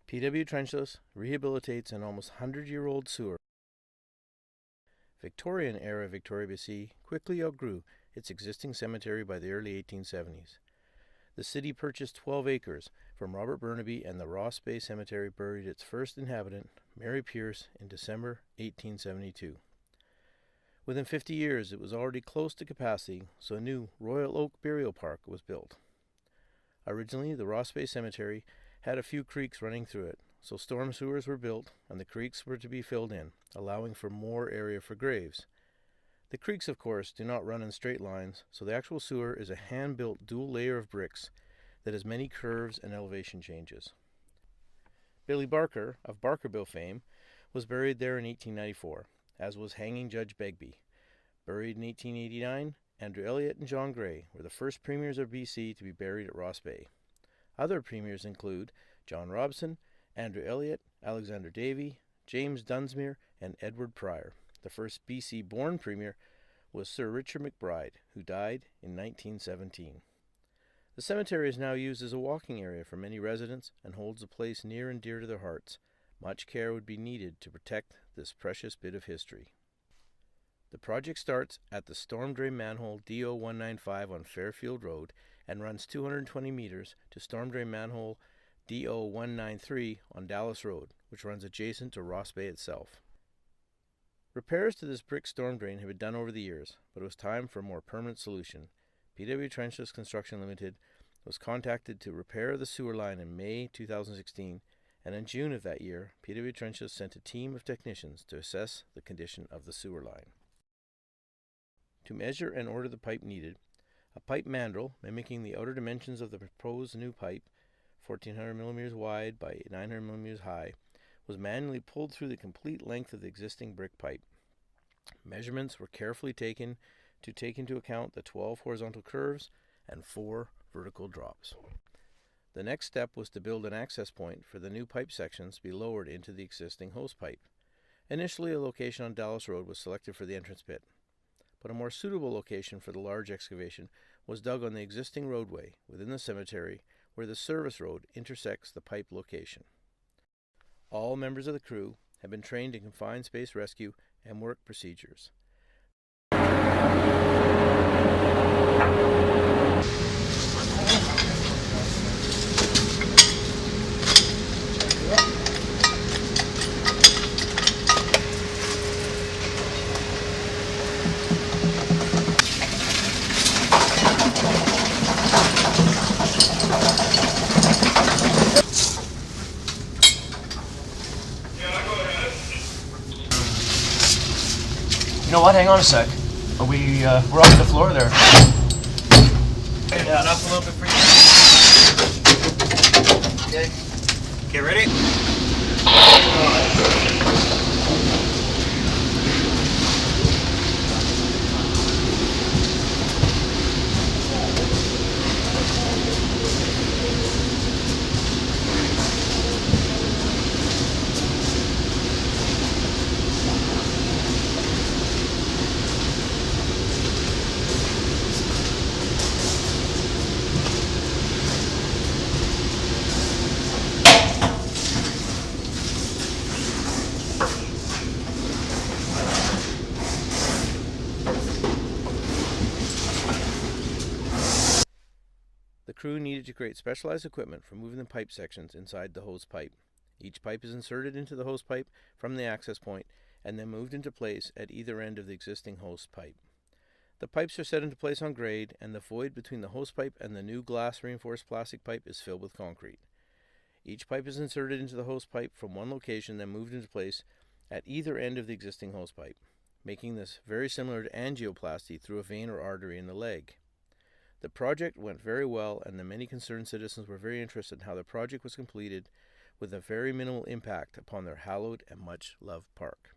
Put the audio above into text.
PW Trenchless rehabilitates an almost 100-year-old sewer. Victorian-era Victoria, BC quickly outgrew its existing cemetery by the early 1870s. The city purchased 12 acres from Robert Burnaby, and the Ross Bay Cemetery buried its first inhabitant, Mary Pierce, in December 1872. Within 50 years, it was already close to capacity, so a new Royal Oak Burial Park was built. Originally, the Ross Bay Cemetery had a few creeks running through it, so storm sewers were built and the creeks were to be filled in, allowing for more area for graves. The creeks, of course, do not run in straight lines, so the actual sewer is a hand-built dual layer of bricks that has many curves and elevation changes. Billy Barker, of Barkerville fame, was buried there in 1894, as was Hanging Judge Begbie. Buried in 1889, Andrew Elliott and John Gray were the first premiers of BC to be buried at Ross Bay. Other premiers include John Robson, Andrew Elliott, Alexander Davy, James Dunsmuir, and Edward Pryor. The first BC-born premier was Sir Richard McBride, who died in 1917. The cemetery is now used as a walking area for many residents and holds a place near and dear to their hearts. Much care would be needed to protect this precious bit of history. The project starts at the storm drain manhole DO195 on Fairfield Road and runs 220 meters to storm drain manhole DO193 on Dallas Road, which runs adjacent to Ross Bay itself. Repairs to this brick storm drain have been done over the years, but it was time for a more permanent solution. PW Trenchless Construction Limited was contacted to repair the sewer line in May 2016, and in June of that year, PW Trenchless sent a team of technicians to assess the condition of the sewer line. To measure and order the pipe needed, a pipe mandrel, mimicking the outer dimensions of the proposed new pipe, 1400 millimeters wide by 900 millimeters high, was manually pulled through the complete length of the existing brick pipe. Measurements were carefully taken to take into account the 12 horizontal curves and 4 vertical drops. The next step was to build an access point for the new pipe sections to be lowered into the existing hose pipe. Initially, a location on Dallas Road was selected for the entrance pit, but a more suitable location for the large excavation was dug on the existing roadway within the cemetery where the service road intersects the pipe location. All members of the crew have been trained in confined space rescue and work procedures. You know what? Hang on a sec. We're off the floor there. Yeah, up a little bit for you. Okay. Okay, ready? The crew needed to create specialized equipment for moving the pipe sections inside the hose pipe. Each pipe is inserted into the hose pipe from the access point and then moved into place at either end of the existing hose pipe. The pipes are set into place on grade, and the void between the hose pipe and the new glass reinforced plastic pipe is filled with concrete. Each pipe is inserted into the hose pipe from one location, then moved into place at either end of the existing hose pipe, making this very similar to angioplasty through a vein or artery in the leg. The project went very well, and the many concerned citizens were very interested in how the project was completed with a very minimal impact upon their hallowed and much loved park.